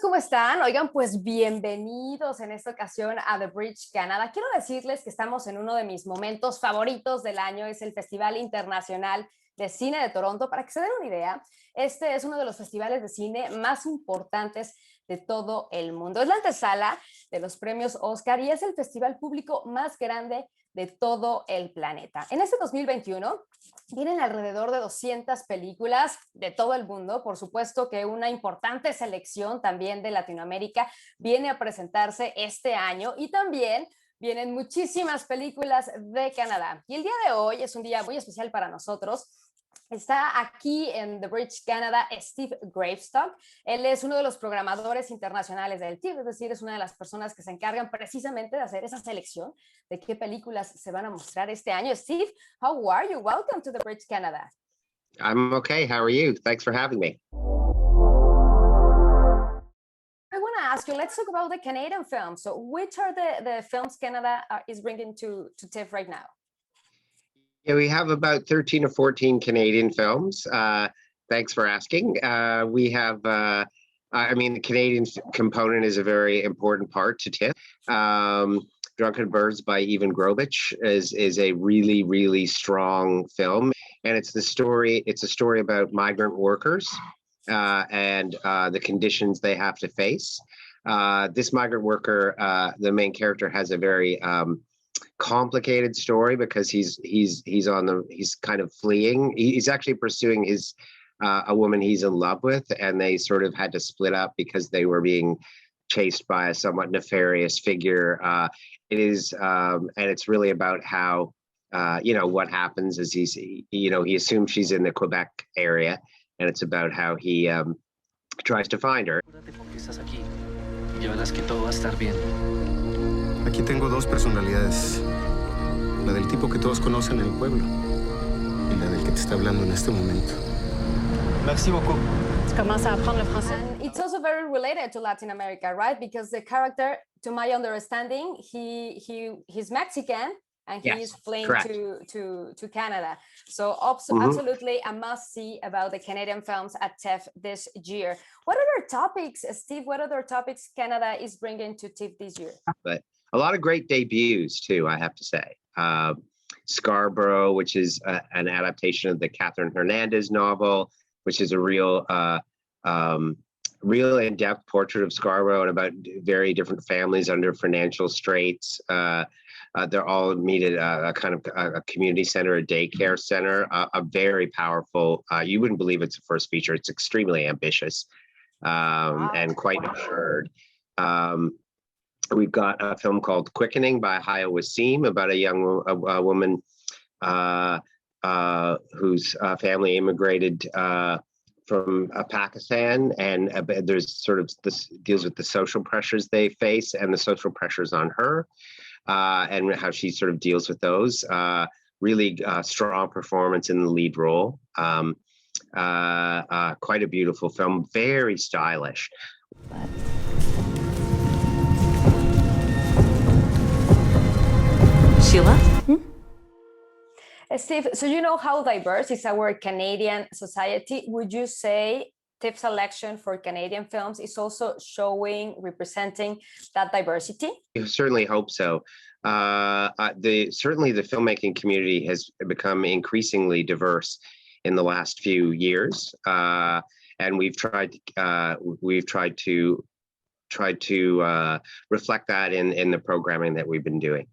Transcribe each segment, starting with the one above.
¿cómo están? Oigan, pues bienvenidos en esta ocasión a The Bridge Canada. Quiero decirles que estamos en uno de mis momentos favoritos del año, es el Festival Internacional de Cine de Toronto. Para que se den una idea, este es uno de los festivales de cine más importantes de todo el mundo. Es la antesala de los premios Oscar y es el festival público más grande de todo el planeta. En este 2021 vienen alrededor de 200 películas de todo el mundo. Por supuesto que una importante selección también de Latinoamérica viene a presentarse este año y también vienen muchísimas películas de Canadá. Y el día de hoy es un día muy especial para nosotros. Está aquí en The Bridge Canada Steve Gravestock. Él es uno de los programadores internacionales del TIFF, es decir, es una de las personas que se encargan precisamente de hacer esa selección de qué películas se van a mostrar este año. Steve, how are you? Welcome to The Bridge Canada. I'm okay. How are you? Thanks for having me. I want to ask you, let's talk about the Canadian films. So which are the films Canada is bringing to TIFF right now? Yeah, we have about 13 or 14 Canadian films. Thanks for asking. We have, the Canadian component is a very important part to TIFF. Drunken Birds by Evan Grovich is a really, really strong film. And it's a story about migrant workers and the conditions they have to face. This migrant worker, the main character, has a very complicated story because he's kind of fleeing. He's actually pursuing a woman he's in love with, and they sort of had to split up because they were being chased by a somewhat nefarious figure. It is, and it's really about how what happens is he assumes she's in the Quebec area, and it's about how he tries to find her. Aquí tengo dos personalidades, la del tipo que todos conocen en el pueblo y la del que te está hablando en este momento. Merci beaucoup. And it's also very related to Latin America, right? Because the character, to my understanding, he's Mexican and he is fleeing to Canada. So absolutely a must-see about the Canadian films at TIFF this year. What other topics, Steve, Canada is bringing to TIFF this year? But a lot of great debuts, too, I have to say. Scarborough, which is an adaptation of the Catherine Hernandez novel, which is a real in-depth portrait of Scarborough and about very different families under financial straits. They're all meet at a community center, a daycare center, a very powerful, you wouldn't believe it's a first feature. It's extremely ambitious and quite matured. We've got a film called Quickening by Haya Wasim about a young woman whose family immigrated from Pakistan, and there's sort of this deals with the social pressures they face and the social pressures on her, and how she sort of deals with those. Really strong performance in the lead role. Quite a beautiful film, very stylish. Sheila? Steve, so you know how diverse is our Canadian society. Would you say TIFF selection for Canadian films is also representing that diversity? I certainly hope so. Certainly the filmmaking community has become increasingly diverse in the last few years, and we've tried to reflect that in the programming that we've been doing.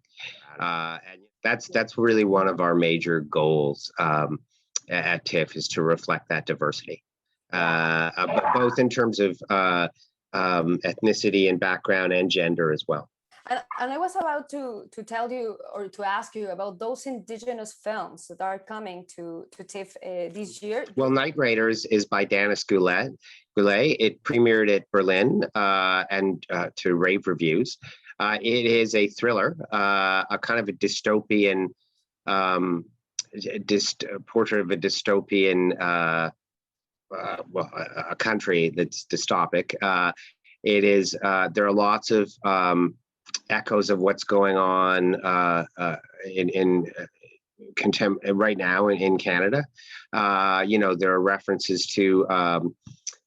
And that's really one of our major goals at TIFF, is to reflect that diversity, both in terms of ethnicity and background and gender as well. And I was about to tell you or to ask you about those Indigenous films that are coming to TIFF this year. Well, Night Raiders is by Danis Goulet. It premiered at Berlin and to rave reviews. It is a thriller, a kind of a dystopian portrait of a dystopian a country that's dystopic. It is. There are lots of echoes of what's going on right now in Canada. There are references to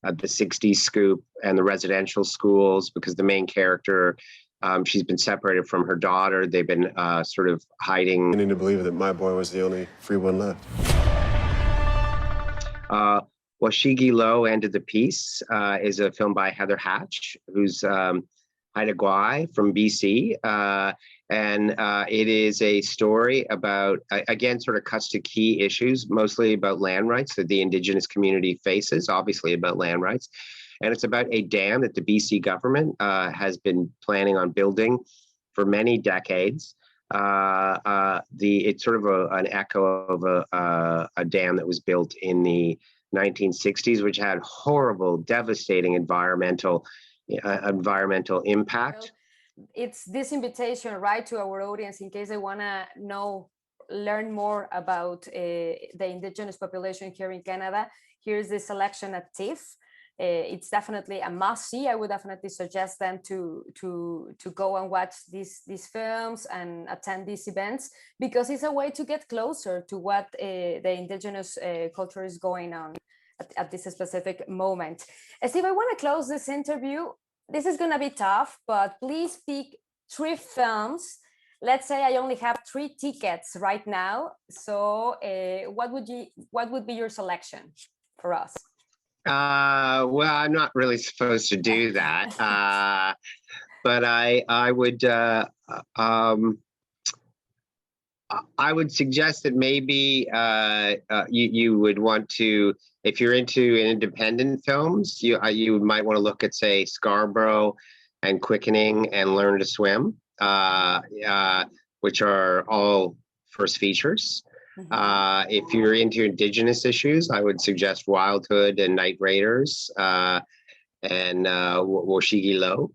the 60s scoop and the residential schools, because the main character, she's been separated from her daughter. They've been sort of hiding. I need to believe that my boy was the only free one left. Washigi Low Ended the Peace is a film by Heather Hatch, who's Haida Gwaii from BC. And it is a story about, again, sort of cuts to key issues, mostly about land rights that the Indigenous community faces, obviously about land rights. And it's about a dam that the BC government has been planning on building for many decades. It's sort of an echo of a dam that was built in the 1960s, which had horrible, devastating environmental impact. It's this invitation, right, to our audience in case they want to learn more about the Indigenous population here in Canada. Here's the selection at TIFF. It's definitely a must-see. I would definitely suggest them to go and watch these films and attend these events, because it's a way to get closer to what the Indigenous culture is going on at this specific moment. Steve, I want to close this interview. This is going to be tough, but please pick 3 films. Let's say I only have 3 tickets right now. So what would be your selection for us? Well, I'm not really supposed to do that, but I would suggest that maybe you would want to, if you're into independent films, you might want to look at, say, Scarborough and Quickening and Learn to Swim, which are all first features. If you're into Indigenous issues, I would suggest Wildhood and Night Raiders and Washigi Low.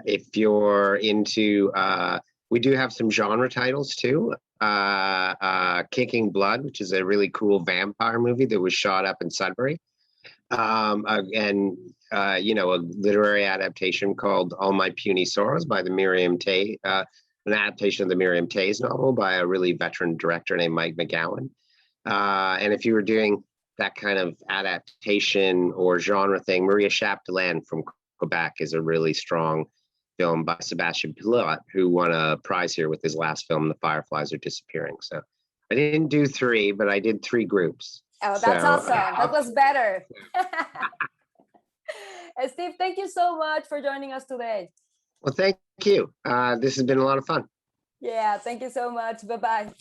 If you're into, we do have some genre titles too. Kicking Blood, which is a really cool vampire movie that was shot up in Sudbury. And a literary adaptation called All My Puny Sorrows by the Miriam Tay, an adaptation of the Miriam Tays novel by a really veteran director named Mike McGowan. And if you were doing that kind of adaptation or genre thing, Maria Chapdelaine from Quebec is a really strong film by Sebastian Pilote, who won a prize here with his last film, The Fireflies Are Disappearing. So I didn't do 3, but I did 3 groups. Oh, that's awesome. That was better. Steve, thank you so much for joining us today. Well, thank you. This has been a lot of fun. Yeah, thank you so much. Bye-bye.